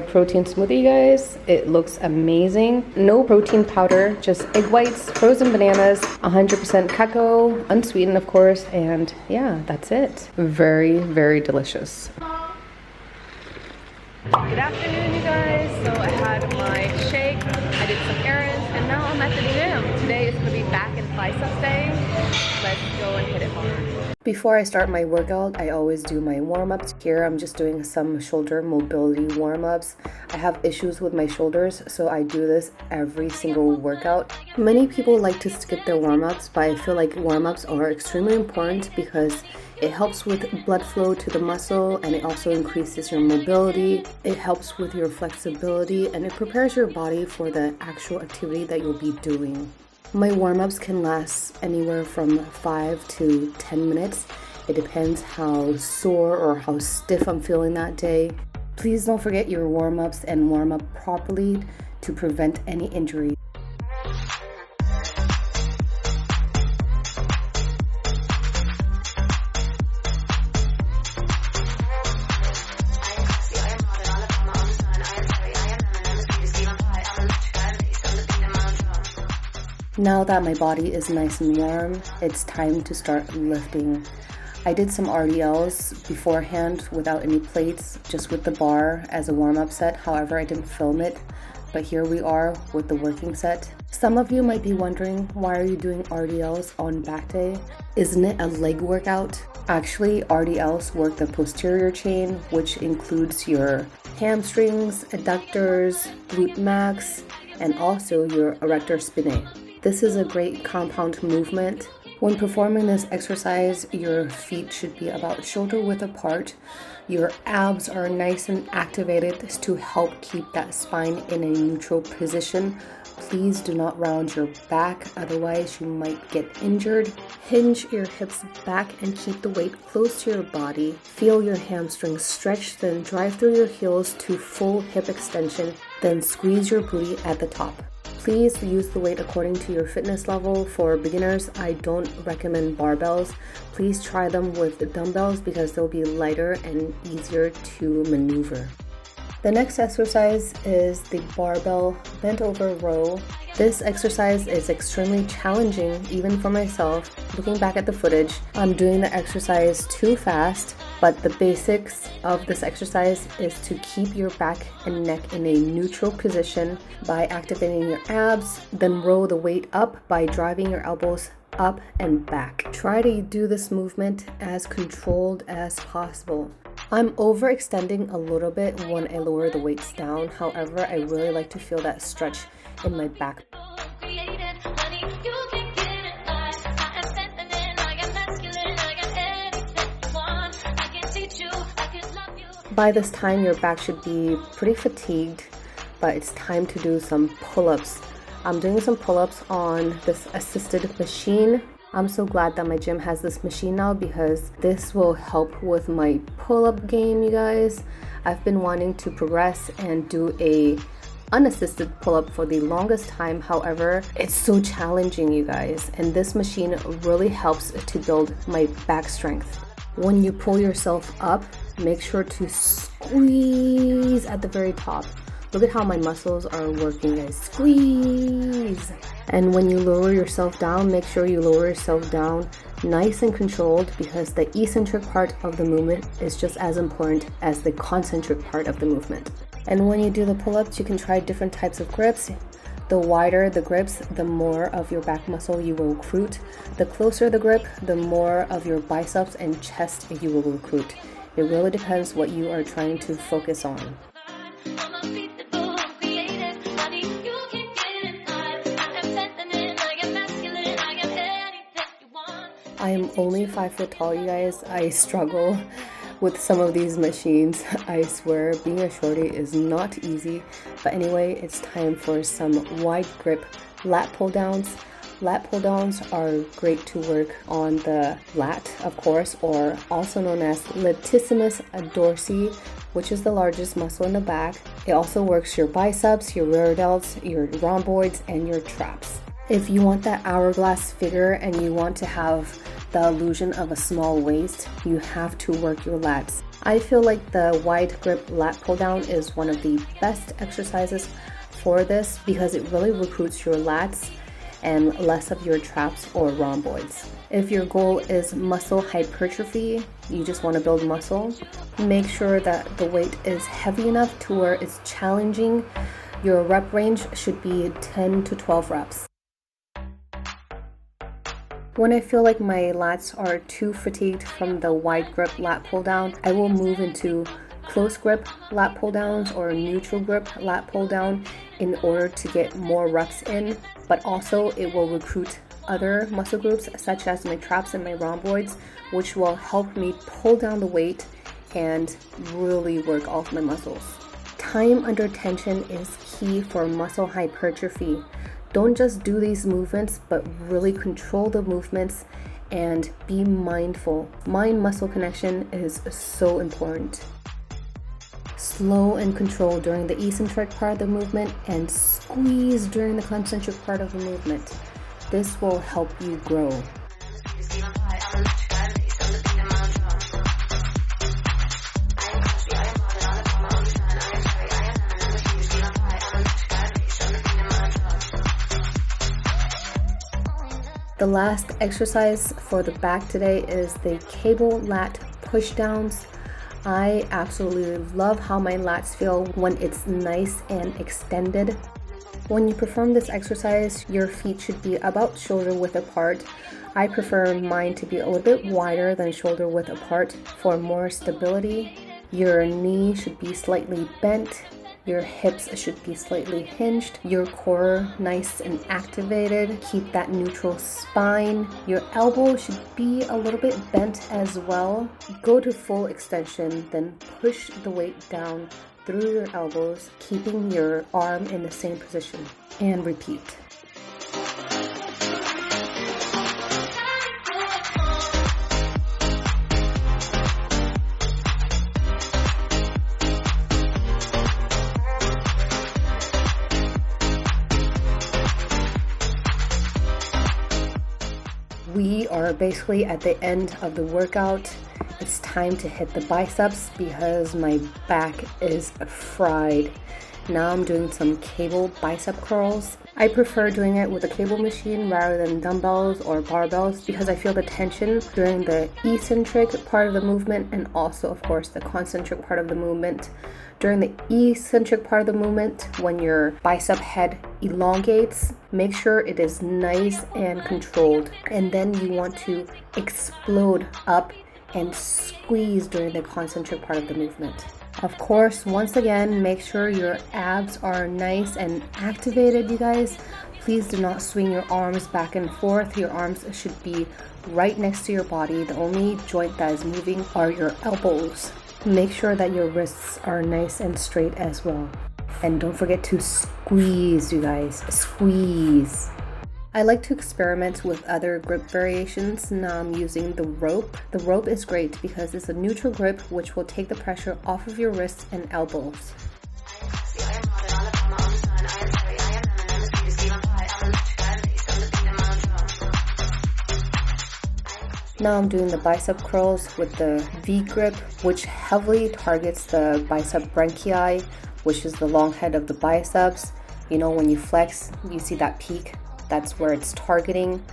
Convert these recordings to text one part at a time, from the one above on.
protein smoothie, guys. It looks amazing. No protein powder, just egg whites, frozen bananas, 100% cacao, unsweetened of course, and yeah, that's it. Very, very delicious. Good afternoon, you guys. So I had my shake, I did some errands, and now I'm at the gym. Today is going to be back and biceps day. Let's go and hit it hard. Before I start my workout, I always do my warm-ups. Here I'm just doing some shoulder mobility warm-ups. I have issues with my shoulders, so I do this every single workout. Many people like to skip their warm-ups, but I feel like warm-ups are extremely important because it helps with blood flow to the muscle, and it also increases your mobility. It helps with your flexibility, and it prepares your body for the actual activity that you'll be doing. My warm-ups can last anywhere from 5 to 10 minutes. It depends how sore or how stiff I'm feeling that day. Please don't forget your warm-ups and warm up properly to prevent any injury. Now that my body is nice and warm, it's time to start lifting. I did some RDLs beforehand without any plates, just with the bar as a warm-up set. However, I didn't film it, but here we are with the working set. Some of you might be wondering, why are you doing RDLs on back day? Isn't it a leg workout? Actually, RDLs work the posterior chain, which includes your hamstrings, adductors, glute max, and also your erector spinae. This is a great compound movement. When performing this exercise, your feet should be about shoulder width apart. Your abs are nice and activated to help keep that spine in a neutral position. Please do not round your back, otherwise you might get injured. Hinge your hips back and keep the weight close to your body. Feel your hamstrings stretch, then drive through your heels to full hip extension, then squeeze your booty at the top. Please use the weight according to your fitness level. For beginners, I don't recommend barbells. Please try them with dumbbells because they'll be lighter and easier to maneuver. The next exercise is the barbell bent over row. This exercise is extremely challenging even for myself. Looking back at the footage, I'm doing the exercise too fast, but the basics of this exercise is to keep your back and neck in a neutral position by activating your abs, then roll the weight up by driving your elbows up and back. Try to do this movement as controlled as possible. I'm overextending a little bit when I lower the weights down. However, I really like to feel that stretch in my back. By this time, your back should be pretty fatigued, but it's time to do some pull-ups. I'm doing some pull-ups on this assisted machine. I'm so glad that my gym has this machine now because this will help with my pull-up game, you guys. I've been wanting to progress and do a unassisted pull-up for the longest time. However, it's so challenging, you guys, and this machine really helps to build my back strength. When you pull yourself up, make sure to squeeze at the very top. Look at how my muscles are working, guys. Squeeze! And when you lower yourself down, make sure you lower yourself down nice and controlled because the eccentric part of the movement is just as important as the concentric part of the movement. And when you do the pull-ups, you can try different types of grips. The wider the grips, the more of your back muscle you will recruit. The closer the grip, the more of your biceps and chest you will recruit. It really depends what you are trying to focus on. I am only 5 foot tall, you guys. I struggle with some of these machines. I swear, being a shorty is not easy. But anyway, it's time for some wide grip lat pull downs. Lat pull downs are great to work on the lat, of course, or also known as latissimus dorsi, which is the largest muscle in the back. It also works your biceps, your rear delts, your rhomboids, and your traps. If you want that hourglass figure and you want to have the illusion of a small waist, you have to work your lats. I feel like the wide grip lat pull down is one of the best exercises for this because it really recruits your lats and less of your traps or rhomboids. If your goal is muscle hypertrophy, you just want to build muscle, make sure that the weight is heavy enough to where it's challenging. Your rep range should be 10 to 12 reps. When I feel like my lats are too fatigued from the wide grip lat pull down, I will move into close grip lat pull downs or neutral grip lat pull down in order to get more reps in, but also it will recruit other muscle groups such as my traps and my rhomboids, which will help me pull down the weight and really work off my muscles. Time under tension is key for muscle hypertrophy. Don't just do these movements, but really control the movements and be mindful. Mind-muscle connection is so important. Slow and control during the eccentric part of the movement and squeeze during the concentric part of the movement. This will help you grow. The last exercise for the back today is the cable lat push downs. I absolutely love how my lats feel when it's nice and extended. When you perform this exercise, your feet should be about shoulder width apart. I prefer mine to be a little bit wider than shoulder width apart for more stability. Your knee should be slightly bent. Your hips should be slightly hinged, your core nice and activated. Keep that neutral spine. Your elbow should be a little bit bent as well. Go to full extension, then push the weight down through your elbows, keeping your arm in the same position. And repeat. We are basically at the end of the workout. It's time to hit the biceps because my back is fried. Now I'm doing some cable bicep curls. I prefer doing it with a cable machine rather than dumbbells or barbells because I feel the tension during the eccentric part of the movement and also, of course, the concentric part of the movement. During the eccentric part of the movement, when your bicep head elongates, make sure it is nice and controlled. And then you want to explode up and squeeze during the concentric part of the movement. Of course, once again, make sure your abs are nice and activated, you guys. Please do not swing your arms back and forth. Your arms should be right next to your body. The only joint that is moving are your elbows. Make sure that your wrists are nice and straight as well. And don't forget to squeeze, you guys. Squeeze. I like to experiment with other grip variations. Now I'm using the rope. The rope is great because it's a neutral grip which will take the pressure off of your wrists and elbows. Now I'm doing the bicep curls with the V grip, which heavily targets the bicep brachii, which is the long head of the biceps. You know, when you flex, you see that peak. That's where it's targeting.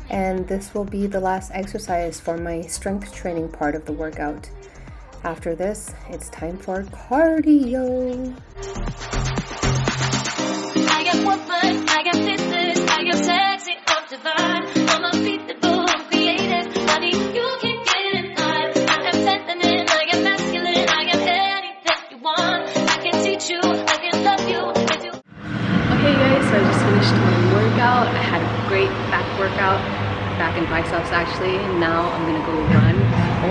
And this will be the last exercise for my strength training part of the workout. After this, it's time for cardio. I got woman, I got fitness, I got sexy, I'm divine. I'm unbeatable, I'm creative, honey, you can get it done. I am feminine, I am masculine, I am anything you want. I can teach you, I can love you. Okay guys, so I just finished my workout. I had a great back workout, back and biceps actually. Now I'm gonna go run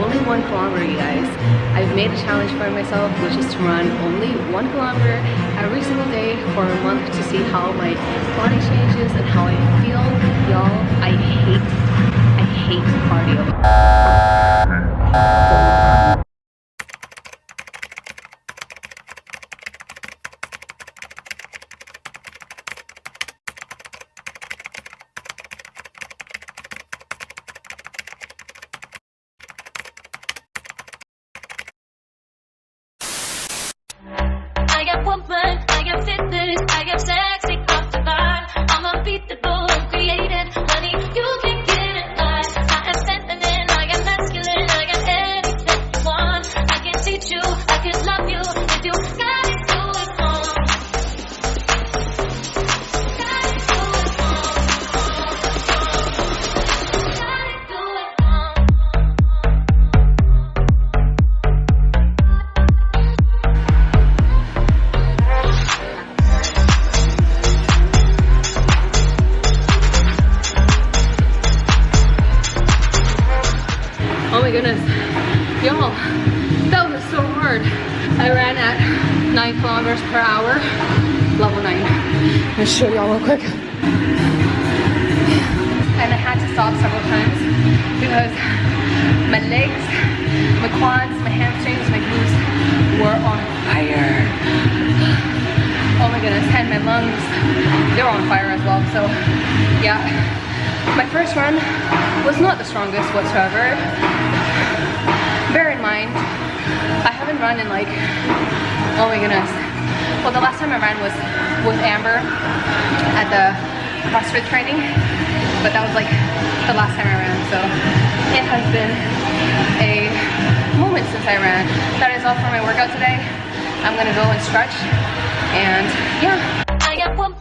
only 1 kilometer, you guys. I've made a challenge for myself, which is to run only 1 kilometer every single day for a month to see how my body changes and how I feel. Y'all, I hate cardio. my goodness, y'all, that was so hard. I ran at 9 kilometers per hour, level 9. I'm gonna show y'all real quick. And I had to stop several times because my legs, my quads, my hamstrings, my glutes were on fire. Oh my goodness, and my lungs, they were on fire as well. So yeah, my first run was not the strongest whatsoever. Bear in mind, I haven't run in like, oh my goodness. Well, the last time I ran was with Amber at the CrossFit training, but that was like the last time I ran. So it has been a moment since I ran. That is all for my workout today. I'm gonna go and stretch, and yeah. I got pumped.